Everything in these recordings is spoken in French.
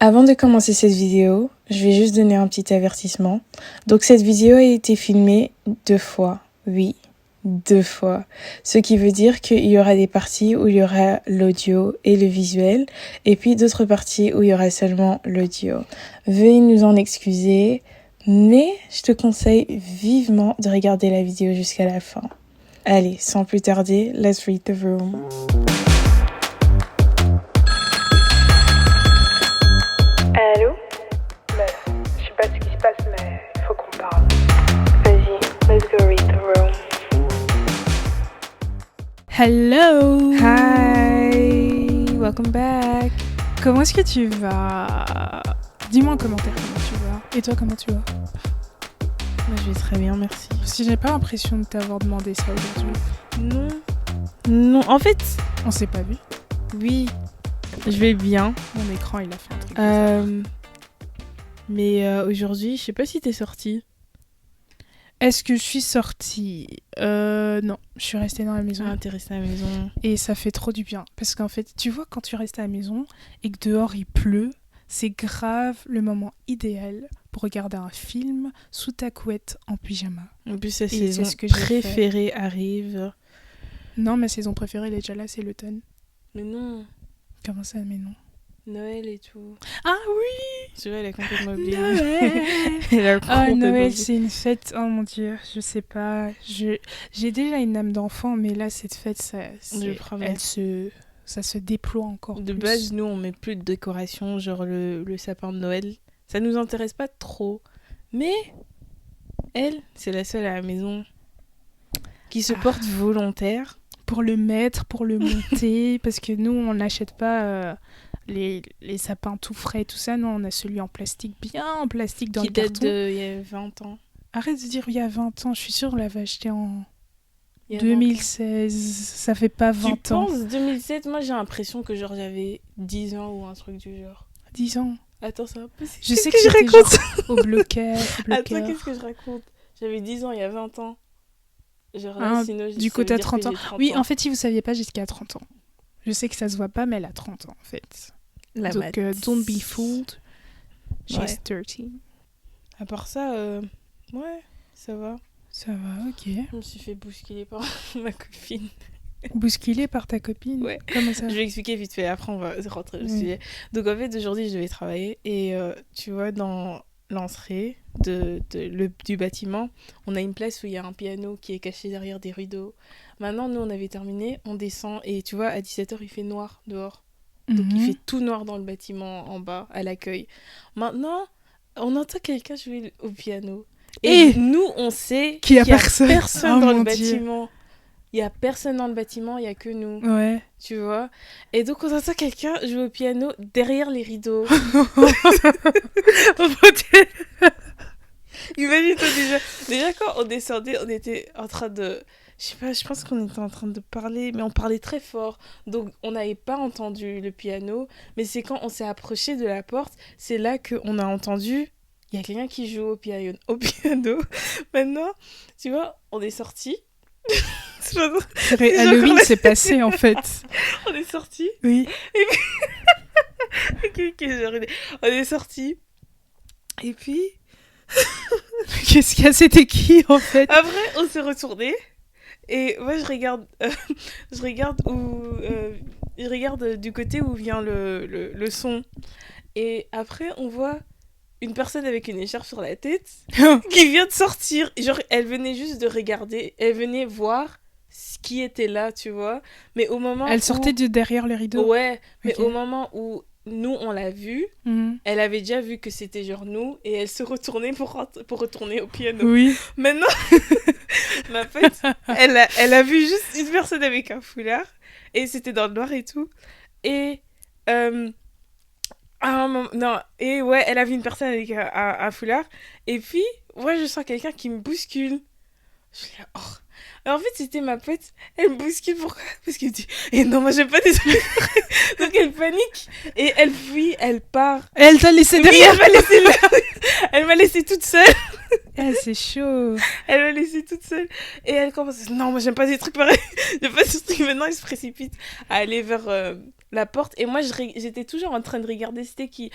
Avant de commencer cette vidéo, je vais juste donner un petit avertissement. Donc cette vidéo a été filmée 2 fois. Oui, 2 fois. Ce qui veut dire qu'il y aura des parties où il y aura l'audio et le visuel, et puis d'autres parties où il y aura seulement l'audio. Veuillez nous en excuser, mais je te conseille vivement de regarder la vidéo jusqu'à la fin. Allez, sans plus tarder, let's read the room. Allô? Meuf, je sais pas ce qui se passe, mais il faut qu'on parle. Vas-y, let's go read the room. Hello! Hi, welcome back. Comment est-ce que tu vas? Dis-moi en commentaire comment tu vas. Et toi, comment tu vas? Moi, je vais très bien, merci. Parce que j'ai pas l'impression de t'avoir demandé ça aujourd'hui. Non, en fait, On s'est pas vu. oui, je vais bien. Mon écran, il a fait un truc. bizarre. Mais aujourd'hui, je sais pas si t'es sortie. Est-ce que je suis sortie? Non, je suis restée dans la maison. T'es restée à la maison. Et ça fait trop du bien. Parce qu'en fait, tu vois, quand tu restes à la maison et que dehors il pleut, c'est grave le moment idéal pour regarder un film sous ta couette en pyjama. En plus, sa Et saison c'est ce que j'ai préférée arrive. Non, ma saison préférée, elle est déjà là, c'est l'automne. Mais non, Comment ça, mais non? Noël et tout. Ah oui! Tu vois, elle a complètement oublié. Noël! Elle a Ah, complètement Noël, oublié. c'est une fête. Oh mon dieu, je sais pas. J'ai déjà une âme d'enfant, mais là, cette fête, Je promets. ça se déploie encore De plus. base, nous, on met plus de décoration, genre le sapin de Noël. Ça nous intéresse pas trop. Mais elle, c'est la seule à la maison qui se porte volontaire. Pour le mettre, pour le monter, parce que nous, on n'achète pas les sapins tout frais, tout ça. Non, on a celui en plastique, bien en plastique dans Qui le date carton. d'il y a 20 ans. Arrête de dire il y a 20 ans. Je suis sûre qu'on l'avait acheté en Il y a 20 ans. 2016. Ça fait pas 20 Tu ans. penses 2007? Moi, j'ai l'impression que genre j'avais 10 ans ou un truc du genre. 10 ans. Attends, ça va passer. Je sais Qu'est-ce que je j'étais raconte genre au bloqueur. Attends, qu'est-ce que je raconte? J'avais 10 ans il y a 20 ans. Genre Ah, là, sinon, du ça coup, veut t'as dire 30 que ans. j'ai 30 Oui, ans. en fait, si vous saviez pas, jusqu'à 30 ans. Je sais que ça se voit pas, mais elle a 30 ans, en fait. La Donc, maths. don't be fooled. She's Ouais. 13. À part ça, ouais, ça va. Ça va, ok. Je me suis fait bousculer par ma copine. Bousculée par ta copine. Ouais. Comment ça? Je vais expliquer vite fait, après on va rentrer dans le Oui. sujet. Donc en fait, aujourd'hui, je devais travailler et tu vois, dans l'entrée du bâtiment, on a une place où il y a un piano qui est caché derrière des rideaux. Maintenant, nous, on avait terminé, on descend et tu vois, à 17h, il fait noir dehors. Donc il Mhm. fait tout noir dans le bâtiment en bas, à l'accueil. Maintenant, on entend quelqu'un jouer au piano. Et Et nous, on sait qu'il y a qu'il y a personne. personne Oh dans mon le Dieu. bâtiment. Il y a personne dans le bâtiment, il y a que nous, Ouais. tu vois. Et donc on entend quelqu'un jouer au piano derrière les rideaux. Imagine-toi déjà quand on descendait, on était en train de... Je sais pas, je pense qu'on était en train de parler, mais on parlait très fort. Donc on n'avait pas entendu le piano. Mais c'est quand on s'est approché de la porte, c'est là qu'on a entendu... Il y a quelqu'un qui joue au piano. Maintenant, tu vois, on est sortis. C'est pas- C'est vrai, C'est Halloween genre- s'est passé, en fait. on est sortis. Oui. On est sortis. Et puis, Qu'est-ce qu'il y a? C'était qui, en fait? après, on s'est retourné. Et moi, je regarde je regarde du côté où vient le son. Et après, on voit une personne avec une écharpe sur la tête qui vient de sortir. Genre, elle venait juste de regarder. Elle venait voir ce qui était là, tu vois. Mais au moment Elle où... sortait de derrière les rideaux. Ouais, mais Ok. au moment où nous, on l'a vue, Mhm. elle avait déjà vu que c'était genre nous. Et elle se retournait pour retourner au piano. Oui. Maintenant, ma pote, elle a vu juste une personne avec un foulard. Et c'était dans le noir et tout. Et... non, et ouais, elle a vu une personne avec un foulard. Et puis, moi, je sens quelqu'un qui me bouscule. Je suis là, oh. Alors, en fait, c'était ma pote. Elle me bouscule, pourquoi? Parce qu'elle me dit, et non, moi, j'aime pas des trucs. Donc, elle panique. Et elle fuit, elle part. Elle t'a laissé Oui, derrière. elle m'a laissée là. Elle m'a laissée toute seule. Ah, c'est chaud. Elle m'a laissée toute seule. Et elle commence à dire, non, moi, j'aime pas des trucs pareils. J'aime pas ces trucs. Maintenant, il se précipite à aller vers la porte et moi j'étais toujours en train de regarder c'était qui.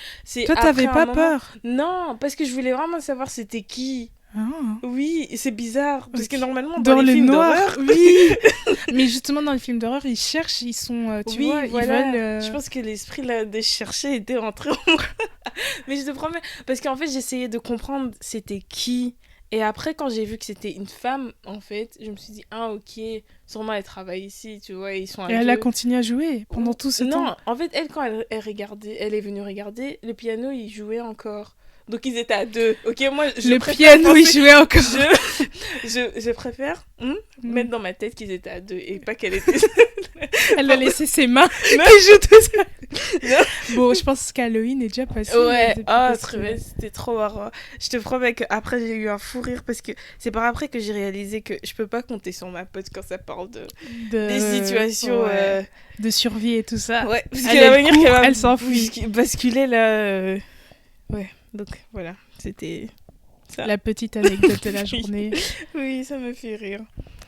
Toi, t'avais pas peur? Non, parce que je voulais vraiment savoir c'était qui. Ah. Oui, c'est bizarre parce que normalement dans les le films noir, d'horreur, oui. Mais justement dans les films d'horreur, ils cherchent, ils sont, tu vois, voilà. ils veulent. Je pense que l'esprit là de chercher était entré en moi. Mais je te promets, parce qu'en fait j'essayais de comprendre c'était qui. Et après quand j'ai vu que c'était une femme, en fait, je me suis dit ah ok, sûrement elle travaille ici, tu vois, ils sont à Et elle deux. a continué à jouer pendant tout ce temps. Non, en fait elle quand elle regardait, elle est venue regarder, le piano il jouait encore. Donc ils étaient à deux. Ok, moi je Le préfère piano, il penser- jouait encore. je préfère mettre dans ma tête qu'ils étaient à deux et pas qu'elle était. Elle a laissé ses mains Non. qui jouent tout seul. Non. Bon, je pense qu'Halloween est déjà passé. Ouais, depuis ah, parce que- c'était trop marrant. Je te promets qu'après j'ai eu un fou rire parce que c'est par après que j'ai réalisé que je peux pas compter sur ma pote quand ça parle des situations. ouais, de survie et tout ça. Ouais, parce Elle, qu'elle va elle venir court, qu'elle va elle s'enfuit. basculer là. Ouais, donc voilà, c'était ça. La petite anecdote de la Oui. journée. Oui, ça me fait rire.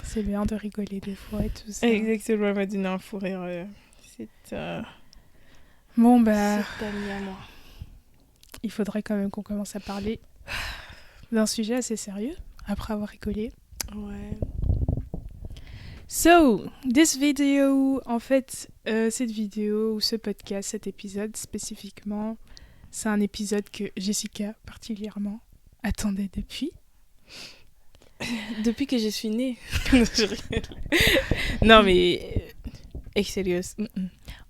C'est bien de rigoler des fois et tout ça. Exactement, elle m'a donné un fou rire. C'est Bon, bah, c'est ami à moi. il faudrait quand même qu'on commence à parler d'un sujet assez sérieux après avoir rigolé. Ouais. So, this video, en fait, cette vidéo ou ce podcast, cet épisode spécifiquement, c'est un épisode que Jessica particulièrement attendait depuis. Depuis que je suis née. Non, je rigole. Non, mais. Sérieux.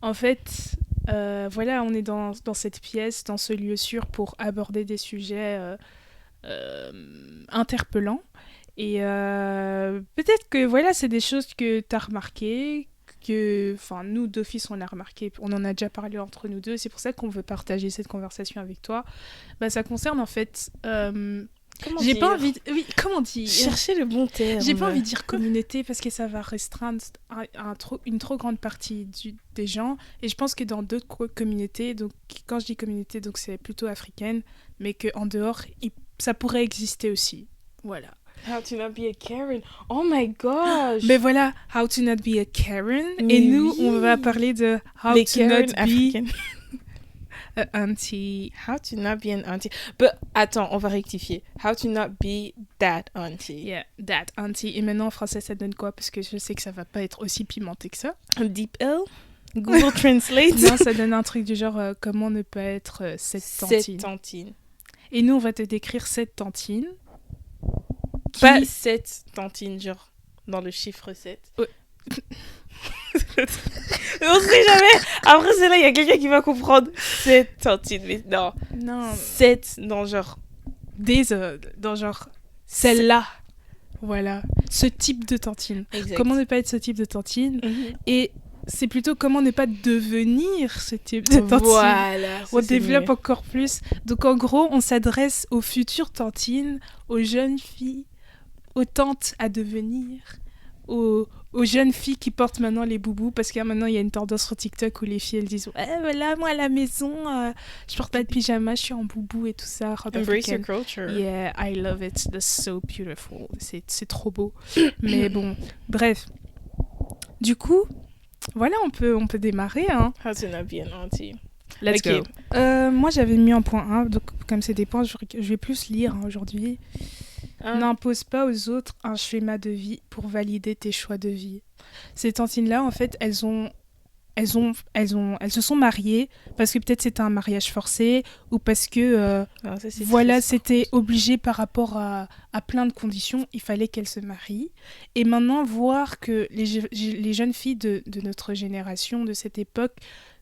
En fait, voilà, on est dans cette pièce, dans ce lieu sûr pour aborder des sujets interpellants. Et peut-être que voilà, c'est des choses que tu as remarquées, que nous, d'office, on a remarqué, on en a déjà parlé entre nous deux, c'est pour ça qu'on veut partager cette conversation avec toi. Bah, ça concerne en fait... j'ai pas envie oui, comment dire Chercher le bon terme. J'ai pas envie de dire communauté parce que ça va restreindre une trop grande partie des gens. Et je pense que dans d'autres communautés, donc quand je dis communauté, donc c'est plutôt africaine, mais qu'en dehors, ça pourrait exister aussi. Voilà. How to not be a Karen. Oh my gosh. Mais voilà, How to not be a Karen. Mais et nous, oui. on va parler de How Les to Karen not africaines. be a auntie. How to not be an auntie. But attends, on va rectifier. How to not be that auntie. Yeah, that auntie. Et maintenant en français, ça donne quoi? Parce que je sais que ça va pas être aussi pimenté que ça. Deep L. Google Translate. Non, ça donne un truc du genre comment ne pas être cette tantine. Cette tantine. Et nous, on va te décrire cette tantine. Pas cette tantine, genre dans le chiffre 7. Ouais. On sait jamais. Après, c'est là, il y a quelqu'un qui va comprendre. Cette tantine, mais non. Non. 7 dans genre. Dans genre celle-là. Voilà. Ce type de tantine. Exact. Comment ne pas être ce type de tantine. Mhm. Et c'est plutôt comment ne pas devenir ce type de tantine. Voilà. On développe encore plus. Donc en gros, on s'adresse aux futures tantines, aux jeunes filles, aux tantes à devenir, aux jeunes filles qui portent maintenant les boubous, parce que maintenant il y a une tendance sur TikTok où les filles elles disent voilà, moi à la maison je porte pas de pyjama, je suis en boubou et tout ça, robe Embrace your africaine. culture. Yeah, I love it, that's so beautiful, c'est trop beau. Mais bon, bref, du coup voilà, on peut démarrer hein. How to not be an auntie. Let's Ok. go. Moi j'avais mis un point 1, donc comme c'est des points, je vais plus lire hein, aujourd'hui. N'impose pas aux autres un schéma de vie pour valider tes choix de vie. Ces tantines-là, en fait, elles se sont mariées parce que peut-être c'était un mariage forcé ou parce que Non, ça, c'est voilà, triste. c'était obligé par rapport à plein de conditions, il fallait qu'elles se marient. Et maintenant, voir que les jeunes filles de notre génération, de cette époque,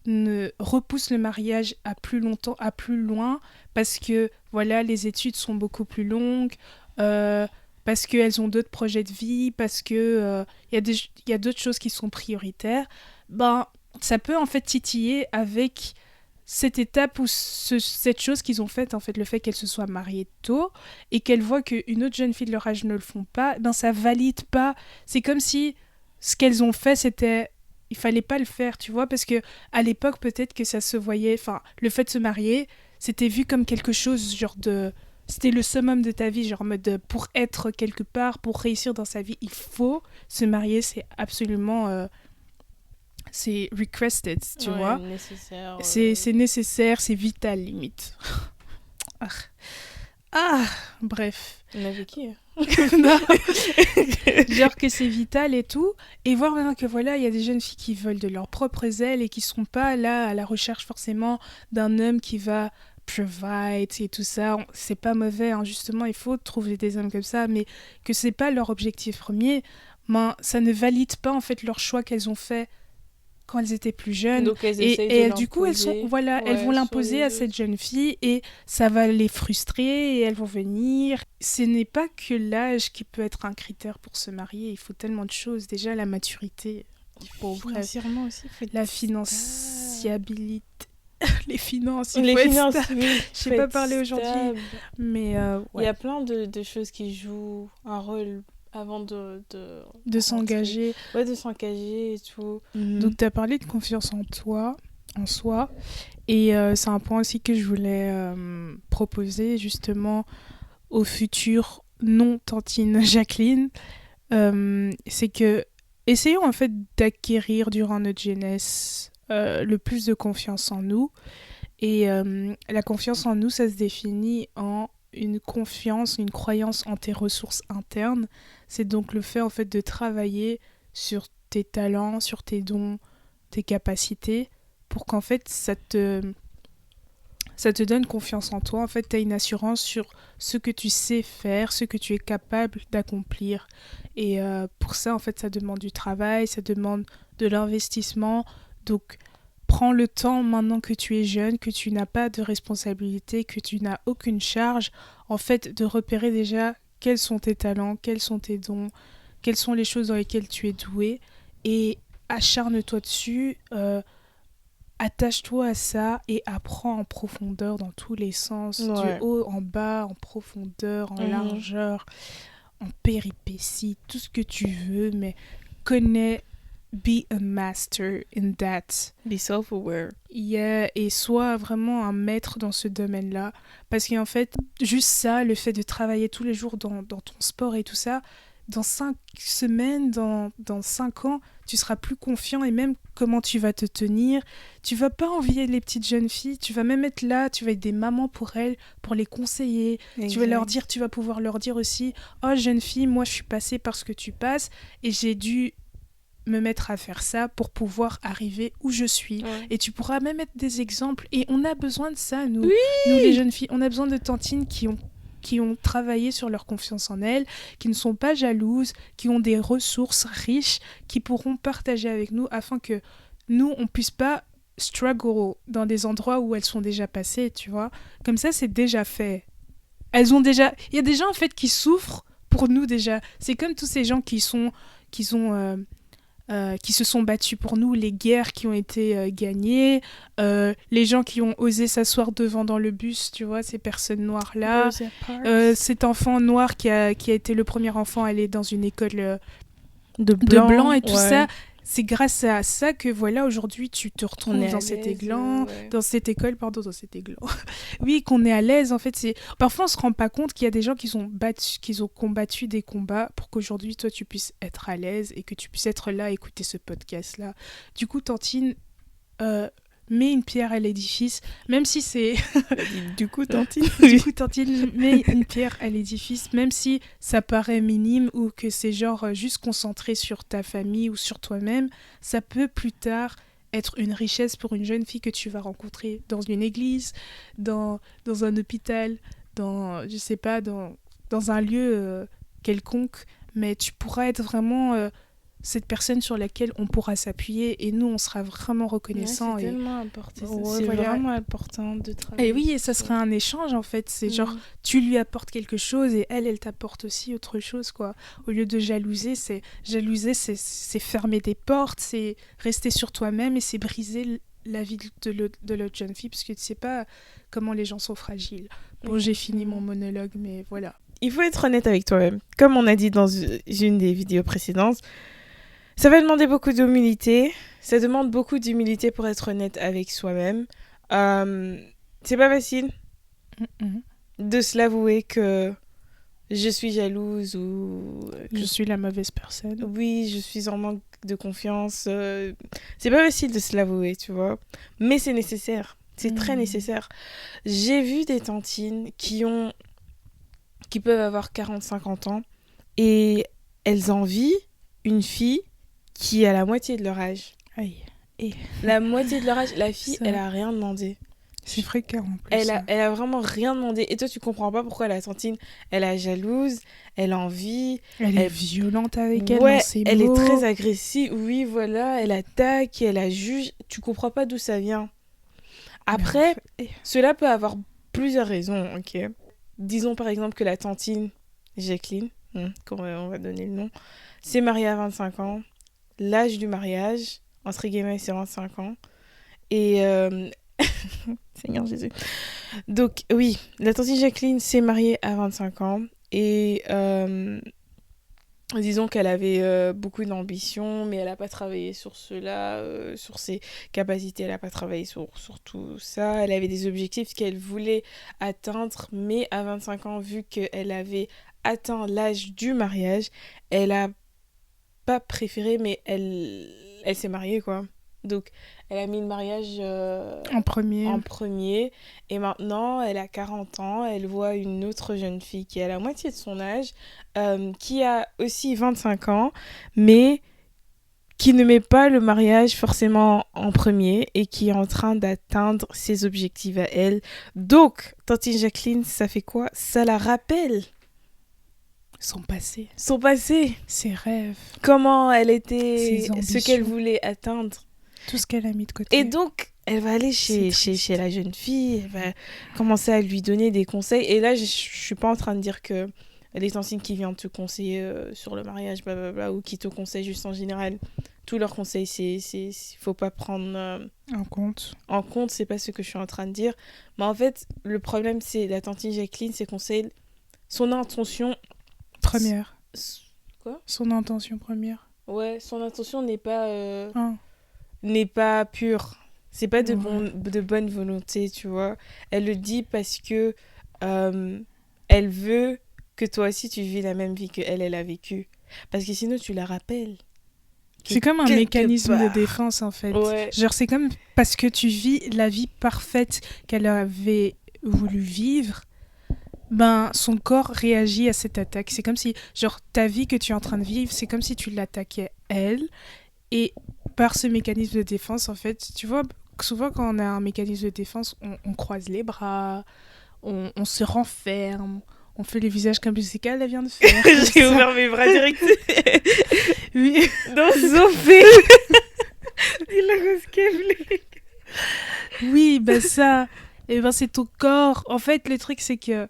ne repoussent le mariage à plus longtemps, à plus loin, parce que voilà, les études sont beaucoup plus longues, parce qu'elles ont d'autres projets de vie, parce que y a d'autres choses qui sont prioritaires, ben, ça peut en fait titiller avec cette étape ou cette chose qu'ils ont faite, en fait, le fait qu'elles se soient mariées tôt et qu'elles voient qu'une autre jeune fille de leur âge ne le font pas, ben ça valide pas. C'est comme si ce qu'elles ont fait, c'était... Il fallait pas le faire, tu vois, parce que à l'époque, peut-être que ça se voyait... Enfin, le fait de se marier, c'était vu comme quelque chose, genre de... C'était le summum de ta vie, genre en mode pour être quelque part, pour réussir dans sa vie, il faut se marier, c'est absolument c'est requested, tu vois. Nécessaire. C'est nécessaire, c'est vital limite. Bref. On a vécu. Non. Genre que c'est vital et tout. Et voir maintenant que voilà, il y a des jeunes filles qui veulent de leurs propres ailes et qui sont pas là à la recherche forcément d'un homme qui va provide et tout ça. C'est pas mauvais, hein. Justement, il faut trouver des hommes comme ça, mais que c'est pas leur objectif premier, ben, ça ne valide pas en fait leur choix qu'elles ont fait quand elles étaient plus jeunes. Donc elles essayent de du coup, elles l'imposer, vont l'imposer à cette jeune fille et ça va les frustrer et elles vont venir. Ce n'est pas que l'âge qui peut être un critère pour se marier. Il faut tellement de choses. Déjà, la maturité. Financièrement aussi, il faut être la stable. financiabilité. Les finances. Il Les faut être finances, stable. oui. Je sais pas parler aujourd'hui. Mais Il y a plein de choses qui jouent un rôle avant de s'engager. Ouais, de s'engager et tout. Donc, tu as parlé de confiance en toi, en soi. Et c'est un point aussi que je voulais proposer justement aux futures non-tantines Jacqueline. C'est que essayons en fait d'acquérir durant notre jeunesse le plus de confiance en nous. Et la confiance en nous, ça se définit en une confiance, une croyance en tes ressources internes. C'est donc le fait en fait de travailler sur tes talents, sur tes dons, tes capacités, pour qu'en fait ça te donne confiance en toi. En fait, tu as une assurance sur ce que tu sais faire, ce que tu es capable d'accomplir. Et pour ça, en fait, ça demande du travail, ça demande de l'investissement. Donc, prends le temps maintenant que tu es jeune, que tu n'as pas de responsabilité, que tu n'as aucune charge, en fait, de repérer déjà quels sont tes talents, quels sont tes dons, quelles sont les choses dans lesquelles tu es doué, et acharne-toi dessus, attache-toi à ça et apprends en profondeur dans tous les sens, du haut en bas, en profondeur, en largeur, en péripéties, tout ce que tu veux, mais connais. Be a master in that. Be self-aware. Yeah, et sois vraiment un maître dans ce domaine-là. Parce qu'en fait, juste ça, le fait de travailler tous les jours dans ton sport et tout ça, dans 5 semaines, dans 5 ans, tu seras plus confiant et même comment tu vas te tenir. Tu vas pas envier les petites jeunes filles, tu vas même être là, tu vas être des mamans pour elles, pour les conseiller. Exact. Tu vas pouvoir leur dire aussi, oh jeune fille, moi je suis passée par ce que tu passes et j'ai dû me mettre à faire ça pour pouvoir arriver où je suis. Et tu pourras même mettre des exemples. Et on a besoin de ça, nous les jeunes filles. On a besoin de tantines qui ont travaillé sur leur confiance en elles, qui ne sont pas jalouses, qui ont des ressources riches, qui pourront partager avec nous afin que nous, on puisse pas struggle dans des endroits où elles sont déjà passées, tu vois. Comme ça, c'est déjà fait. Elles ont déjà... Il y a des gens, en fait, qui souffrent pour nous, déjà. C'est comme tous ces gens qui se sont battus pour nous, les guerres qui ont été gagnées, les gens qui ont osé s'asseoir devant dans le bus, tu vois, ces personnes noires-là. Cet enfant noir qui a été le premier enfant à aller dans une école de blanc et tout ça. C'est grâce à ça que voilà, aujourd'hui, tu te retrouves dans cet école, dans cette école. Oui, qu'on est à l'aise, en fait. Parfois, on se rend pas compte qu'il y a des gens qui ont combattu des combats pour qu'aujourd'hui, toi, tu puisses être à l'aise et que tu puisses être là, écouter ce podcast-là. Du coup, Tantine, mets une pierre à l'édifice, même si c'est... Du coup, Tantine, mets une pierre à l'édifice, même si ça paraît minime ou que c'est genre juste concentré sur ta famille ou sur toi-même, ça peut plus tard être une richesse pour une jeune fille que tu vas rencontrer dans une église, dans un hôpital, je sais pas, dans un lieu quelconque, mais tu pourras être vraiment... cette personne sur laquelle on pourra s'appuyer et nous on sera vraiment reconnaissants. C'est tellement important. C'est vraiment important de travailler. Et oui, et ça sera un échange en fait. C'est genre tu lui apportes quelque chose et elle t'apporte aussi autre chose quoi. Au lieu de jalouser, c'est fermer des portes, c'est rester sur toi-même et c'est briser la vie de l'autre jeune fille parce que tu sais pas comment les gens sont fragiles. Bon, j'ai fini mon monologue, mais voilà. Il faut être honnête avec toi-même. Comme on a dit dans une des vidéos précédentes, ça va demander beaucoup d'humilité. Ça demande beaucoup d'humilité pour être honnête avec soi-même. C'est pas facile de se l'avouer que je suis jalouse ou... Je suis la mauvaise personne. Oui, je suis en manque de confiance. C'est pas facile de se l'avouer, tu vois. Mais c'est nécessaire. C'est très nécessaire. J'ai vu des tantines qui peuvent avoir 40-50 ans et elles envient une fille qui a la moitié de leur âge. Aïe. Et La moitié de leur âge. La fille, Ça. elle a rien demandé. c'est fréquent en plus. Elle a vraiment rien demandé. Et toi, tu comprends pas pourquoi la tantine, elle est jalouse, elle a envie. Elle est violente avec elle Ouais, dans ses elle mots. est très agressive. Oui, voilà, elle attaque, elle la juge. Tu comprends pas d'où ça vient. Après, cela peut avoir plusieurs raisons, ok. Disons par exemple que la tantine Jacqueline, on va donner le nom, s'est mariée à 25 ans. L'âge du mariage, entre guillemets, c'est 25 ans. Et... Seigneur Jésus. Donc oui, la tantine Jacqueline s'est mariée à 25 ans. Et disons qu'elle avait beaucoup d'ambition, mais elle n'a pas travaillé sur cela, sur ses capacités, elle n'a pas travaillé sur tout ça. Elle avait des objectifs qu'elle voulait atteindre, mais à 25 ans, vu qu'elle avait atteint l'âge du mariage, elle a pas préféré, mais elle s'est mariée, quoi. Donc, elle a mis le mariage En premier. en premier. Et maintenant, elle a 40 ans. Elle voit une autre jeune fille qui a la moitié de son âge, qui a aussi 25 ans, mais qui ne met pas le mariage forcément en premier et qui est en train d'atteindre ses objectifs à elle. Donc, tantine Jacqueline, ça fait quoi? Ça la rappelle Son passé. son passé. Ses rêves. Comment elle était, Ses ce ambitions. qu'elle voulait atteindre. Tout ce qu'elle a mis de côté. Et donc, elle va aller chez la jeune fille, elle va commencer à lui donner des conseils. Et là, je suis pas en train de dire que les tantines qui viennent te conseiller sur le mariage, blablabla, ou qui te conseillent juste en général, tous leurs conseils, faut pas prendre En compte. en compte, c'est pas ce que je suis en train de dire. Mais en fait, le problème, c'est la tantine Jacqueline, ses conseils, son intention... Première. Quoi? Son intention première. Ouais, son intention n'est pas... Ah. n'est pas pure. C'est pas de, Ouais. de bonne volonté, tu vois. Elle le dit parce que elle veut que toi aussi tu vis la même vie que elle a vécu. Parce que sinon tu la rappelles. C'est comme un quelque mécanisme de part. défense en fait. Ouais. Genre c'est comme parce que tu vis la vie parfaite qu'elle avait voulu vivre, ben son corps réagit à cette attaque. C'est comme si genre ta vie que tu es en train de vivre, c'est comme si tu l'attaquais elle et par ce mécanisme de défense en fait, tu vois souvent quand on a un mécanisme de défense, on croise les bras, on se renferme. On fait les visages comme Jessica, elle vient de faire. J'ai ouvert mes bras direct. Oui. Dans Sophie. Il a grosse câblé. Oui, ben ça. Et ben c'est ton corps. En fait, le truc c'est que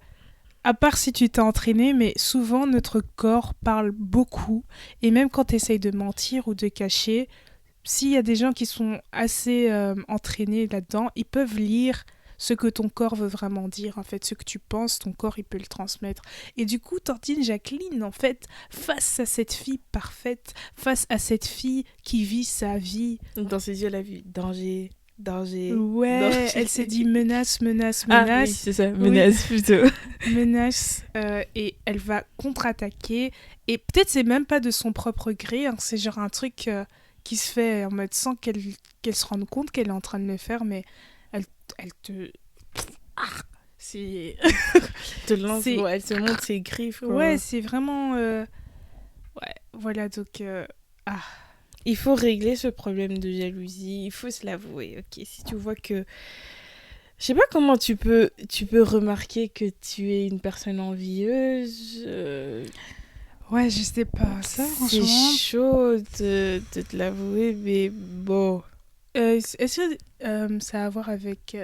à part si tu t'es entraîné, mais souvent notre corps parle beaucoup. Et même quand tu essayes de mentir ou de cacher, s'il y a des gens qui sont assez entraînés là-dedans, ils peuvent lire ce que ton corps veut vraiment dire. En fait, ce que tu penses, ton corps, il peut le transmettre. Et du coup, tantine Jacqueline, en fait, face à cette fille parfaite, face à cette fille qui vit sa vie... Dans ses yeux, elle a vu danger. Ouais, danger. elle s'est dit menace, menace, Ah menace. oui, c'est ça, menace plutôt. Menace et elle va contre-attaquer et peut-être c'est même pas de son propre gré, hein, c'est genre un truc qui se fait en mode sans qu'elle se rende compte qu'elle est en train de le faire, mais elle te... c'est... te lance, C'est- elle te montre ses griffes. Quoi. Ouais, c'est vraiment... Ouais, voilà, donc... Il faut régler ce problème de jalousie, il faut se l'avouer, ok. Si tu vois que... Je sais pas comment tu peux remarquer que tu es une personne envieuse. Ouais, je sais pas, ça C'est franchement... chaud de te l'avouer, mais bon. Est-ce que ça a à voir avec...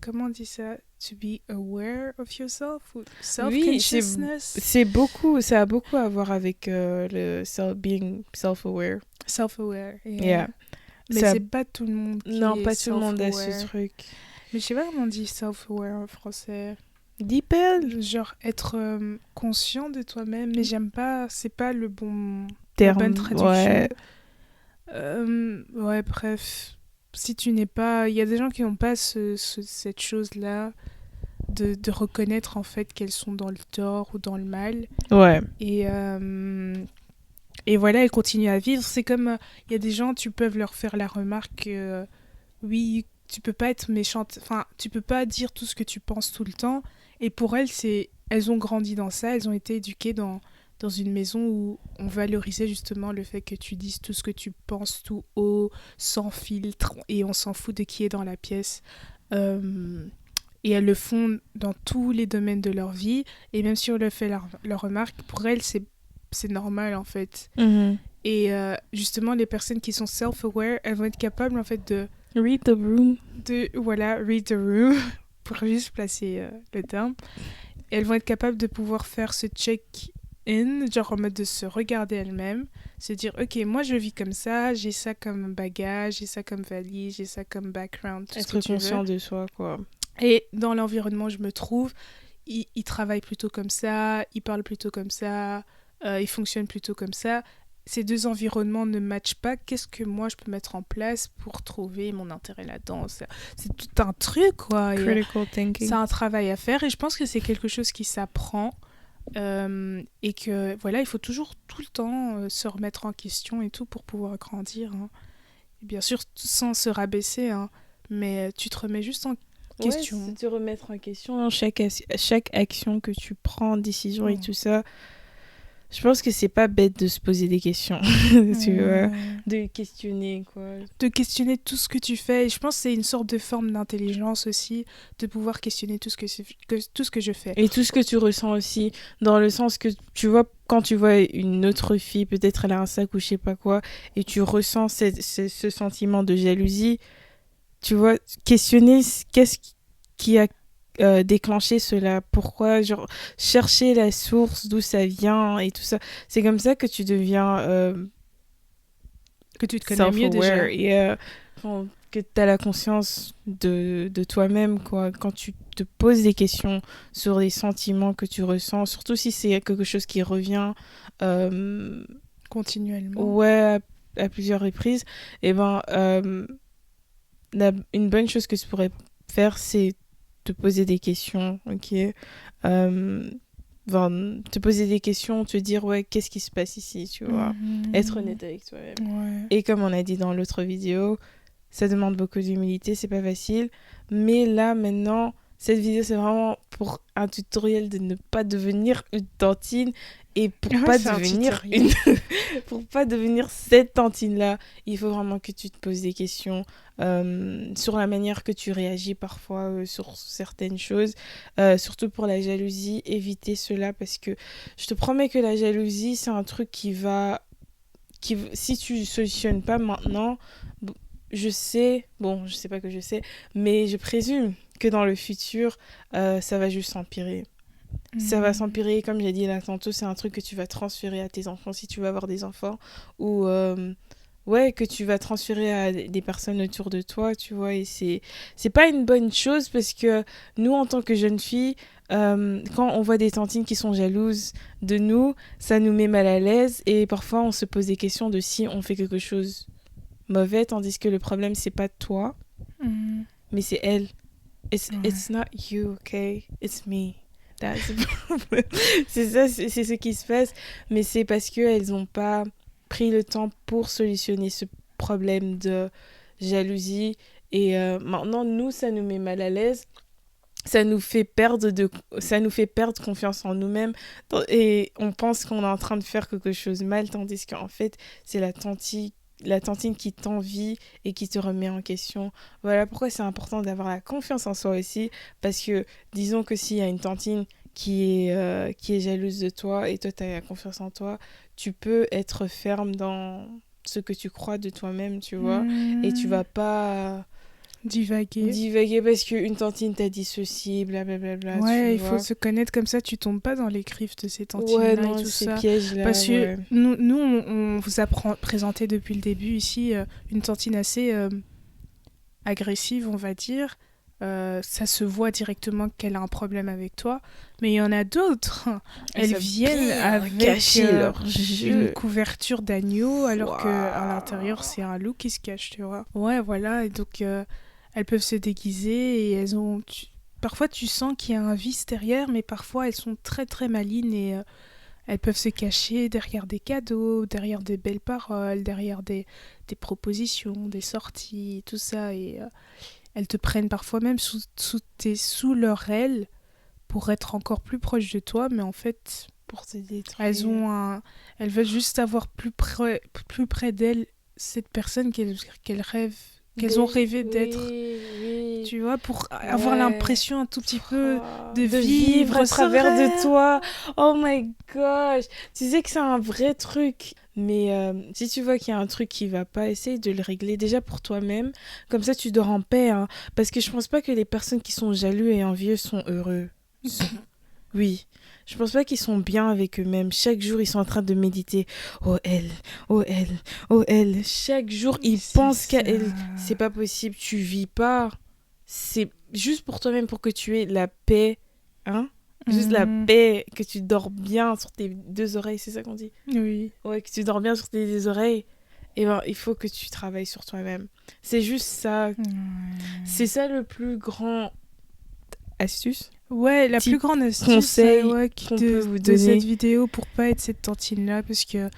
comment on dit ça? To be aware of yourself? Ou self-consciousness? Ça a beaucoup à voir avec being self-aware. Self-aware. Yeah. Mais Ça- c'est pas tout le monde qui Non, est pas tout le monde a ce self-aware. truc. Mais je sais pas comment on dit self-aware en français. Dipel Genre être conscient de toi-même. Mais j'aime pas, c'est pas la terme. bonne traduction. Ouais. Ouais, bref. Si tu n'es pas... Il y a des gens qui n'ont pas cette chose-là de reconnaître en fait qu'elles sont dans le tort ou dans le mal. Ouais. Et Et voilà, elles continuent à vivre. C'est comme, il y a des gens, tu peux leur faire la remarque que, oui, tu peux pas être méchante, enfin, tu peux pas dire tout ce que tu penses tout le temps. Et pour elles, elles ont grandi dans ça, elles ont été éduquées dans une maison où on valorisait justement le fait que tu dises tout ce que tu penses tout haut, sans filtre, et on s'en fout de qui est dans la pièce. Et elles le font dans tous les domaines de leur vie. Et même si on leur fait leur remarque, pour elles, c'est normal en fait. Et justement, les personnes qui sont self-aware, elles vont être capables en fait de... Read the room. Voilà, read the room, pour juste placer le terme. Et elles vont être capables de pouvoir faire ce check-in, genre en mode de se regarder elles-mêmes, se dire, ok, moi je vis comme ça, j'ai ça comme bagage, j'ai ça comme valise, j'ai ça comme background, tout Être ce que tu conscient veux. de soi, quoi. Et dans l'environnement où je me trouve, ils travaillent plutôt comme ça, ils parlent plutôt comme ça, ils fonctionnent plutôt comme ça. Ces deux environnements ne matchent pas. Qu'est-ce que moi je peux mettre en place pour trouver mon intérêt là-dedans? C'est tout un truc, quoi. Critical thinking. C'est un travail à faire et je pense que c'est quelque chose qui s'apprend. Et que voilà, il faut toujours tout le temps se remettre en question et tout pour pouvoir grandir. Hein. Et bien sûr, sans se rabaisser, hein, mais tu te remets juste en question. Ouais, c'est te remettre en question chaque action que tu prends, décision et tout ça. Je pense que c'est pas bête de se poser des questions, tu vois, de questionner, quoi. De questionner tout ce que tu fais. Et je pense que c'est une sorte de forme d'intelligence aussi, de pouvoir questionner tout ce que je fais. Et tout ce que tu ressens aussi, dans le sens que, tu vois, quand tu vois une autre fille, peut-être elle a un sac ou je sais pas quoi, et tu ressens ce sentiment de jalousie, tu vois, questionner qu'est-ce qui a déclenché cela, pourquoi, genre, chercher la source, d'où ça vient et tout ça. C'est comme ça que tu deviens que tu te connais mieux déjà. Et que tu as la conscience de toi-même, quoi. Quand tu te poses des questions sur les sentiments que tu ressens, surtout si c'est quelque chose qui revient continuellement. Ouais, à plusieurs reprises, et ben une bonne chose que tu pourrais faire, c'est te poser des questions, ok, te poser des questions, te dire ouais, qu'est-ce qui se passe ici, tu vois, être honnête avec toi-même. Ouais. Et comme on a dit dans l'autre vidéo, ça demande beaucoup d'humilité, c'est pas facile, mais là maintenant cette vidéo c'est vraiment pour un tutoriel de ne pas devenir une tantine. Et pour pas devenir cette tantine-là, il faut vraiment que tu te poses des questions sur la manière que tu réagis parfois sur certaines choses. Surtout pour la jalousie, éviter cela parce que je te promets que la jalousie, c'est un truc si tu solutionnes pas maintenant, je sais pas que je sais, mais je présume que dans le futur, ça va juste s'empirer. Ça va s'empirer, comme j'ai dit là tantôt, c'est un truc que tu vas transférer à tes enfants si tu vas avoir des enfants, ou que tu vas transférer à des personnes autour de toi, tu vois, et c'est pas une bonne chose parce que nous, en tant que jeunes filles, quand on voit des tantines qui sont jalouses de nous, ça nous met mal à l'aise et parfois on se pose des questions de si on fait quelque chose mauvais, tandis que le problème, c'est pas toi, mais c'est elle. It's not you, okay? It's me. C'est ça, c'est ce qui se passe, mais c'est parce qu'elles n'ont pas pris le temps pour solutionner ce problème de jalousie et maintenant nous ça nous met mal à l'aise, ça nous fait perdre confiance en nous-mêmes et on pense qu'on est en train de faire quelque chose mal, tandis qu'en fait c'est la tantine qui t'envie et qui te remet en question. Voilà pourquoi c'est important d'avoir la confiance en soi aussi, parce que disons que s'il y a une tantine qui est jalouse de toi et toi tu as la confiance en toi, tu peux être ferme dans ce que tu crois de toi-même, tu vois, et tu vas pas divaguer parce qu'une tantine t'a dit ceci, blablabla. Ouais, il faut se connaître, comme ça tu tombes pas dans les griffes de ces tantines-là et tout ces ça. pièges-là, parce que nous on vous a présenté depuis le début ici une tantine assez agressive, on va dire. Ça se voit directement qu'elle a un problème avec toi, mais il y en a d'autres. Elles viennent avec une couverture d'agneau alors qu'à l'intérieur c'est un loup qui se cache, tu vois. Ouais, voilà, et donc elles peuvent se déguiser et elles ont... Parfois tu sens qu'il y a un vice derrière, mais parfois elles sont très très malines et elles peuvent se cacher derrière des cadeaux, derrière des belles paroles, derrière des propositions, des sorties, tout ça. Et elles te prennent parfois même sous leur aile pour être encore plus proches de toi, mais en fait, Pour te détruire. elles veulent juste avoir plus près d'elles cette personne qu'elles rêvent, qu'elles ont rêvé d'être. Oui. Tu vois, pour avoir Ouais. l'impression un tout petit peu de de vivre à ce travers rêve. de toi. Oh my gosh. Tu sais que c'est un vrai truc. Mais si tu vois qu'il y a un truc qui va pas, essaye de le régler déjà pour toi-même. Comme ça, tu dors en paix. Hein. Parce que je pense pas que les personnes qui sont jaloux et envieux sont heureux. Oui. Je pense pas qu'ils sont bien avec eux-mêmes. Chaque jour, ils sont en train de méditer. Oh elle, oh elle, oh elle. Chaque jour, ils C'est pensent qu'à ça. elle. C'est pas possible. Tu vis pas. C'est juste pour toi-même, pour que tu aies la paix. Hein? Juste la Mhm. paix, que tu dors bien sur tes deux oreilles, c'est ça qu'on dit? Oui. Ouais, que tu dors bien sur tes deux oreilles. Et ben, il faut que tu travailles sur toi-même. C'est juste ça. C'est ça le plus grand astuce. Ouais, la Petit plus grande astuce conseil qu'on de peut vous de donner. cette vidéo pour pas être cette tantine-là, parce que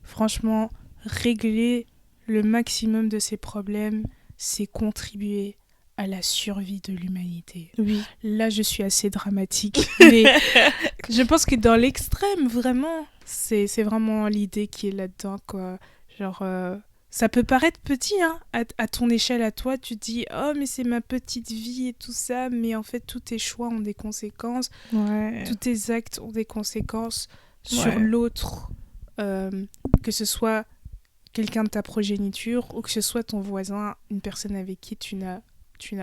franchement, régler le maximum de ces problèmes, c'est contribuer à la survie de l'humanité. Oui. Là, je suis assez dramatique, mais je pense que dans l'extrême, vraiment, c'est vraiment l'idée qui est là-dedans, quoi. Genre, ça peut paraître petit, hein, à ton échelle, à toi, tu te dis, oh, mais c'est ma petite vie et tout ça, mais en fait, tous tes choix ont des conséquences, Ouais. tous tes actes ont des conséquences sur Ouais. l'autre, que ce soit quelqu'un de ta progéniture ou que ce soit ton voisin, une personne avec qui tu n'as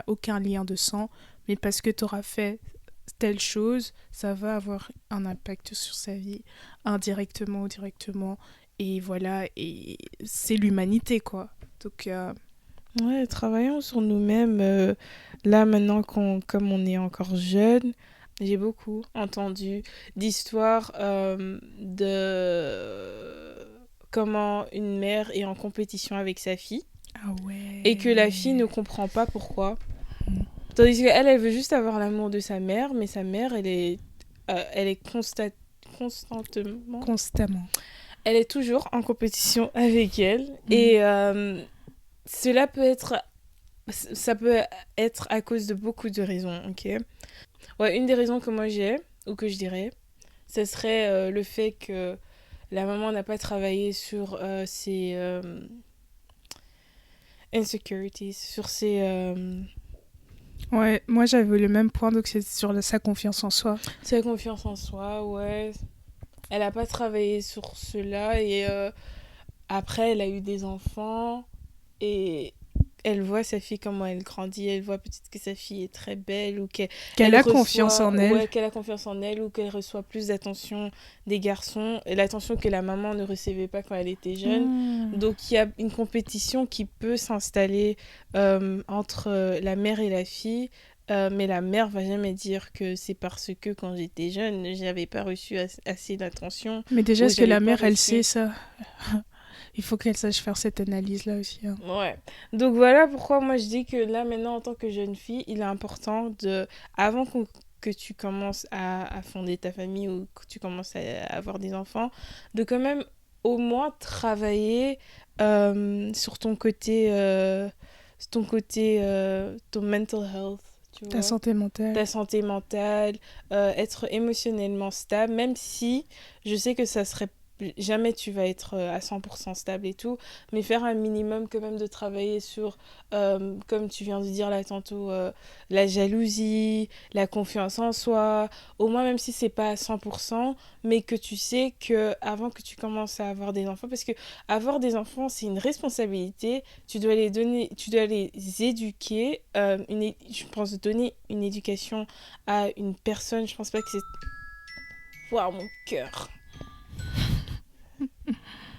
aucun lien de sang, mais parce que tu auras fait telle chose, ça va avoir un impact sur sa vie, indirectement ou directement. Et voilà, et c'est l'humanité, quoi. Donc, Ouais, travaillons sur nous-mêmes. Là, maintenant, comme on est encore jeune, j'ai beaucoup entendu d'histoires de comment une mère est en compétition avec sa fille ah ouais. et que la fille ne comprend pas pourquoi. Mm. Tandis qu'elle, elle veut juste avoir l'amour de sa mère, mais sa mère, elle est constantement. Elle est toujours en compétition avec elle. Et cela peut être... Ça peut être à cause de beaucoup de raisons, ok? Ouais, une des raisons que moi j'ai, ou que je dirais, ce serait le fait que la maman n'a pas travaillé sur ses insecurities, sur ses... Ouais, moi j'avais le même point, donc c'est sur sa confiance en soi. sa confiance en soi, ouais. Elle n'a pas travaillé sur cela et après elle a eu des enfants et elle voit sa fille comment elle grandit, elle voit peut-être que sa fille est très belle ou Qu'elle a confiance en elle. Ouais, qu'elle a confiance en elle ou qu'elle reçoit plus d'attention des garçons et l'attention que la maman ne recevait pas quand elle était jeune. Donc il y a une compétition qui peut s'installer entre la mère et la fille. Mais la mère va jamais dire que c'est parce que quand j'étais jeune, j'avais pas reçu assez d'attention. Mais déjà, Ou est-ce que la j'avais pas mère, elle reçu. sait ça? Il faut qu'elle sache faire cette analyse-là aussi. Hein. Ouais. Donc voilà pourquoi moi je dis que là maintenant en tant que jeune fille, il est important de, avant que tu commences à fonder ta famille ou que tu commences à avoir des enfants, de quand même au moins travailler sur ton côté, ton mental health. Tu Ta vois. santé mentale. Ta santé mentale, être émotionnellement stable, même si je sais que ça serait jamais tu vas être à 100% stable et tout, mais faire un minimum quand même de travailler sur, comme tu viens de dire là tantôt, la jalousie, la confiance en soi, au moins même si c'est pas à 100%, mais que tu sais que avant que tu commences à avoir des enfants, parce que avoir des enfants c'est une responsabilité, tu dois les éduquer, je pense donner une éducation à une personne, je pense pas que c'est... Waouh, mon cœur.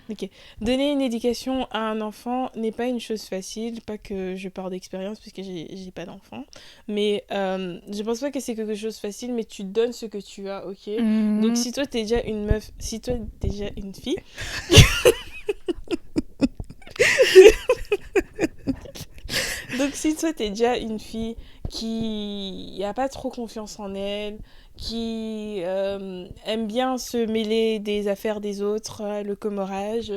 Ok. Donner une éducation à un enfant n'est pas une chose facile, pas que je parle d'expérience puisque j'ai pas d'enfant, mais je pense pas que c'est quelque chose de facile, mais tu donnes ce que tu as, ok? Donc si toi t'es déjà une meuf, si toi t'es déjà une fille... Donc si toi t'es déjà une fille qui a pas trop confiance en elle, qui aime bien se mêler des affaires des autres, le commérage,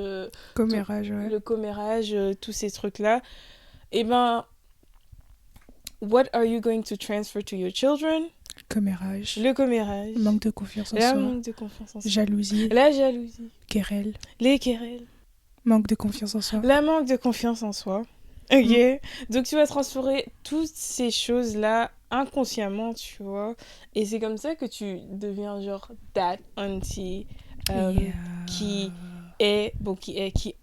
Commérage, ouais. le commérage, tous ces trucs-là, eh ben, what are you going to transfer to your children? Commérage. Le commérage. Manque de confiance en La soi. manque de confiance en soi. Jalousie. La jalousie. Querelle. Les querelles. Manque de confiance en soi. La manque de confiance en soi. Ok. Donc tu vas transférer toutes ces choses-là inconsciemment, tu vois. Et c'est comme ça que tu deviens genre that auntie qui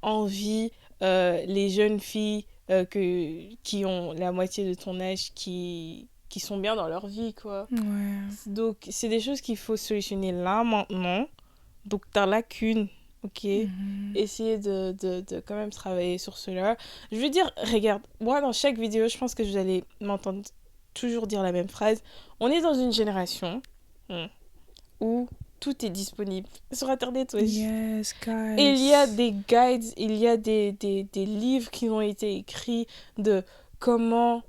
envie les jeunes filles qui ont la moitié de ton âge qui sont bien dans leur vie, quoi. Ouais. Donc c'est des choses qu'il faut solutionner là, maintenant. Donc ta lacune, ok. Essayer de quand même travailler sur cela. Je veux dire, regarde, moi dans chaque vidéo, je pense que vous allez m'entendre toujours dire la même phrase. On est dans une génération où tout est disponible sur Internet. Ouais. Yes, guys. Et il y a des guides, il y a des livres qui ont été écrits de comment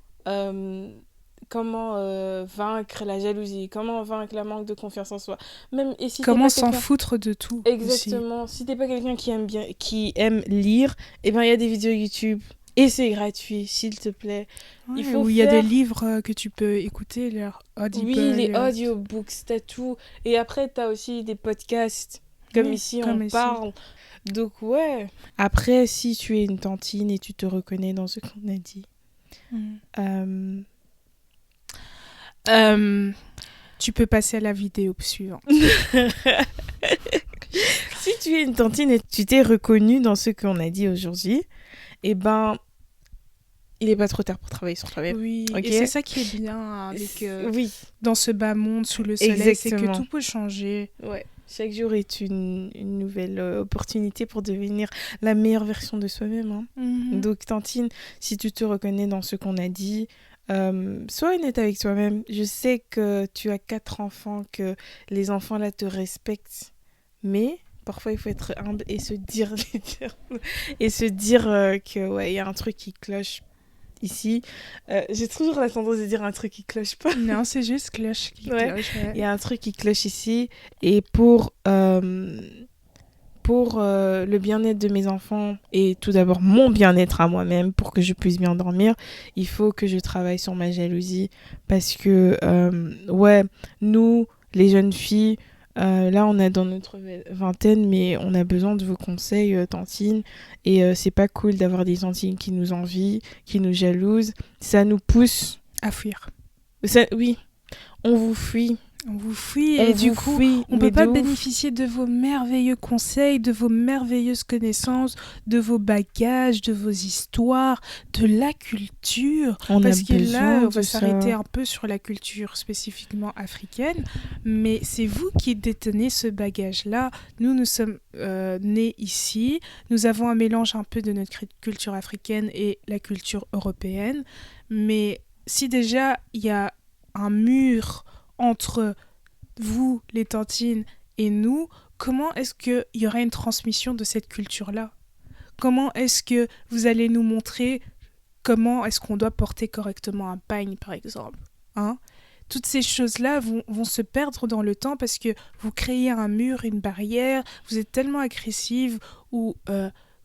vaincre la jalousie, comment vaincre la manque de confiance en soi. Même, et si comment s'en foutre de tout. Exactement. Aussi. Si t'es pas quelqu'un qui aime lire, eh ben il y a des vidéos YouTube et c'est gratuit, s'il te plaît. Ouais, il y a des livres que tu peux écouter, les Audible. Oui, les audiobooks, t'as tout. Et après, t'as aussi des podcasts, comme ici, on parle. Donc, ouais. Après, si tu es une tantine et tu te reconnais dans ce qu'on a dit, tu peux passer à la vidéo suivante. Si tu es une tantine et tu t'es reconnue dans ce qu'on a dit aujourd'hui, eh ben, il n'est pas trop tard pour travailler sur toi-même. Oui, okay. Et c'est ça qui est bien avec, dans ce bas monde sous le soleil. Exactement. C'est que tout peut changer. Ouais. Chaque jour est une nouvelle opportunité pour devenir la meilleure version de soi-même. Hein. Donc, tantine, si tu te reconnais dans ce qu'on a dit, sois honnête avec toi-même. Je sais que tu as 4 enfants, que les enfants là te respectent, mais parfois il faut être humble et se dire que ouais, y a un truc qui cloche ici. J'ai toujours la tendance de dire un truc qui cloche pas. Non, c'est juste cloche qui cloche. Ouais. Il y a un truc qui cloche ici, et pour le bien-être de mes enfants et tout d'abord mon bien-être à moi-même, pour que je puisse bien dormir, il faut que je travaille sur ma jalousie, parce que nous les jeunes filles, là on est dans notre vingtaine, mais on a besoin de vos conseils, tantines, et c'est pas cool d'avoir des tantines qui nous envient, qui nous jalousent. Ça nous pousse à fuir. Oui, on vous fuit. On vous fuit et du coup, on ne peut pas bénéficier de vos merveilleux conseils, de vos merveilleuses connaissances, de vos bagages, de vos histoires, de la culture. Parce que là, on va s'arrêter un peu sur la culture spécifiquement africaine, mais c'est vous qui détenez ce bagage-là. Nous sommes nés ici. Nous avons un mélange un peu de notre culture africaine et la culture européenne. Mais si déjà, il y a un mur entre vous, les tantines, et nous, comment est-ce qu'il y aura une transmission de cette culture-là ? Comment est-ce que vous allez nous montrer comment est-ce qu'on doit porter correctement un pagne, par exemple, hein ? Toutes ces choses-là vont se perdre dans le temps parce que vous créez un mur, une barrière, vous êtes tellement agressive ou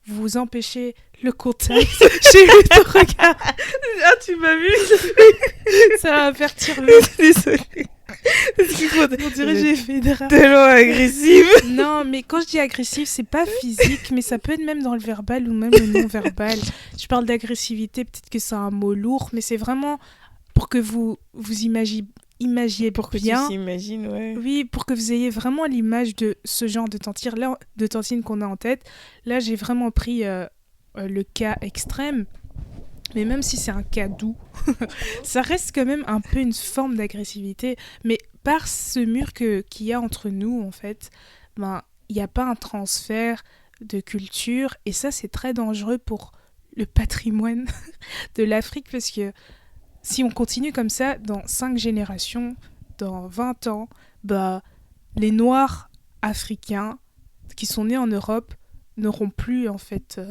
vous empêchez le contact. J'ai vu ton regard. Ah, tu m'as vu. Ça va faire tirer. Désolée. On dirait que j'ai fait des rats. Tellement agressive. Non, mais quand je dis agressive, c'est pas physique, mais ça peut être même dans le verbal ou même le non-verbal. Je parle d'agressivité, peut-être que c'est un mot lourd, mais c'est vraiment pour que vous imaginez pour que bien. Tu s'imagines, ouais. Oui, pour que vous ayez vraiment l'image de ce genre de tantine qu'on a en tête. Là, j'ai vraiment pris le cas extrême. Mais même si c'est un cas doux, ça reste quand même un peu une forme d'agressivité. Mais par ce mur qu'il y a entre nous, en fait, il n'y a pas un transfert de culture. Et ça, c'est très dangereux pour le patrimoine de l'Afrique. Parce que si on continue comme ça, dans 5 générations, dans 20 ans, les Noirs africains qui sont nés en Europe n'auront plus, en fait...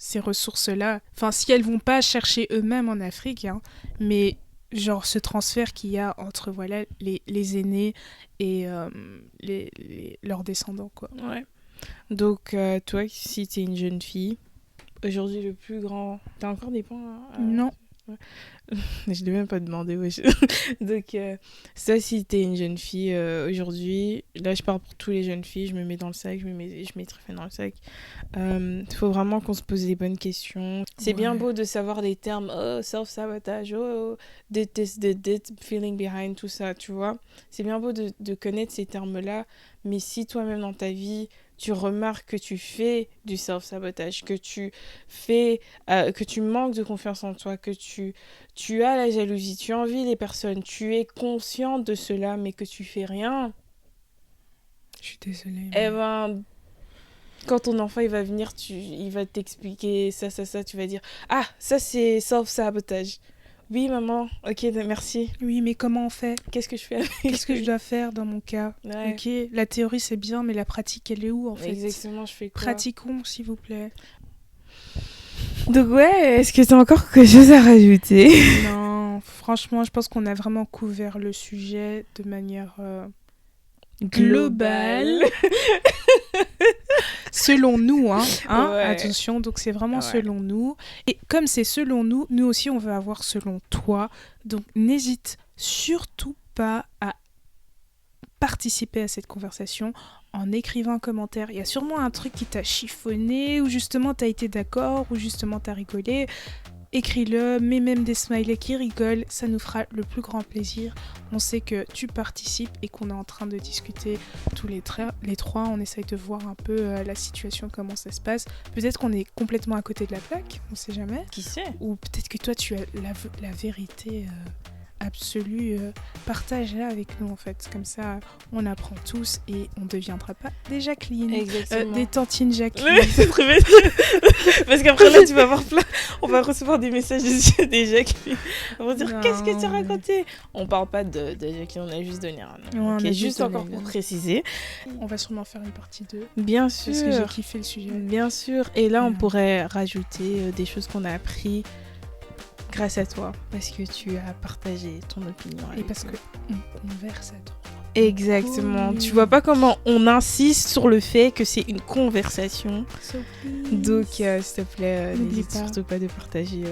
ces ressources-là. Enfin, si elles vont pas chercher eux-mêmes en Afrique, hein, mais genre ce transfert qu'il y a entre voilà, les aînés et leurs descendants, quoi. Ouais. Donc, toi, si t'es une jeune fille, aujourd'hui, le plus grand... T'as encore des points Non. Ouais. Je l'ai même pas demandé. Ouais. Donc, ça, si t'es une jeune fille aujourd'hui, là, je parle pour toutes les jeunes filles, je me mets dans le sac, je mets Tryphène dans le sac. Faut vraiment qu'on se pose les bonnes questions. C'est bien beau de savoir les termes self-sabotage, this, feeling behind, tout ça, tu vois. C'est bien beau de connaître ces termes-là, mais si toi-même dans ta vie, tu remarques que tu fais du self-sabotage, que tu manques de confiance en toi, que tu as la jalousie, tu envies les personnes, tu es consciente de cela, mais que tu fais rien. Je suis désolée. Eh ben, quand ton enfant il va venir, il va t'expliquer ça, tu vas dire ah, ça c'est self-sabotage. Oui, maman, ok, merci. Oui, mais comment on fait ? Qu'est-ce que je fais avec Qu'est-ce que je dois faire dans mon cas ? Ouais. Ok, la théorie c'est bien, mais la pratique elle est où en fait ? Exactement, je fais quoi ? Pratiquons, s'il vous plaît. Donc ouais, est-ce que t'as encore quelque chose à rajouter ? Non, franchement, je pense qu'on a vraiment couvert le sujet de manière globale. Selon nous, hein, Ouais. attention, donc c'est vraiment Ouais. selon nous. Et comme c'est selon nous, nous aussi on veut avoir selon toi. Donc n'hésite surtout pas à participer à cette conversation en écrivant un commentaire. Il y a sûrement un truc qui t'a chiffonné, ou justement t'as été d'accord, ou justement t'as rigolé. Écris-le, mets même des smileys qui rigolent, ça nous fera le plus grand plaisir. On sait que tu participes et qu'on est en train de discuter tous les trois. On essaye de voir un peu la situation, comment ça se passe. Peut-être qu'on est complètement à côté de la plaque, on sait jamais. Qui sait ? Ou peut-être que toi tu as la vérité absolue. Partage-la avec nous en fait. Comme ça, on apprend tous et on ne deviendra pas des Jacqueline. Exactement. Des tantines Jacqueline. Ouais, c'est très bien. Parce qu'après là, tu vas avoir on va recevoir des messages des Jacqueline. On va dire Non, qu'est-ce que tu as raconté ? On parle pas de Jacqueline, on a juste donné un nom. Ouais, on Ok, a juste juste donné encore le pour nom. préciser. On va sûrement faire une partie 2. Bien Parce que j'ai sûr. kiffé le sujet. Bien sûr. Et là, on Ouais. pourrait rajouter des choses qu'on a appris grâce à toi. Parce que tu as partagé ton opinion. Et avec parce nous. qu'on converse à toi. Exactement. Cool. Tu vois pas comment on insiste sur le fait que c'est une conversation. So please. Donc, s'il te plaît, N'oublie n'hésite pas. surtout pas de partager.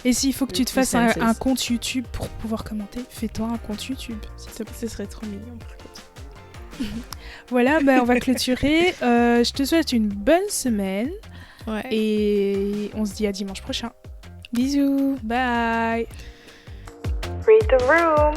Et s'il faut que tu te fasses Senses. un compte YouTube pour pouvoir commenter, fais-toi un compte YouTube. s'il te plaît. Ce serait trop mignon, par contre. Voilà, on va clôturer. Je te souhaite une bonne semaine. Ouais. Et on se dit à dimanche prochain. Bisous. Bye. Read the room.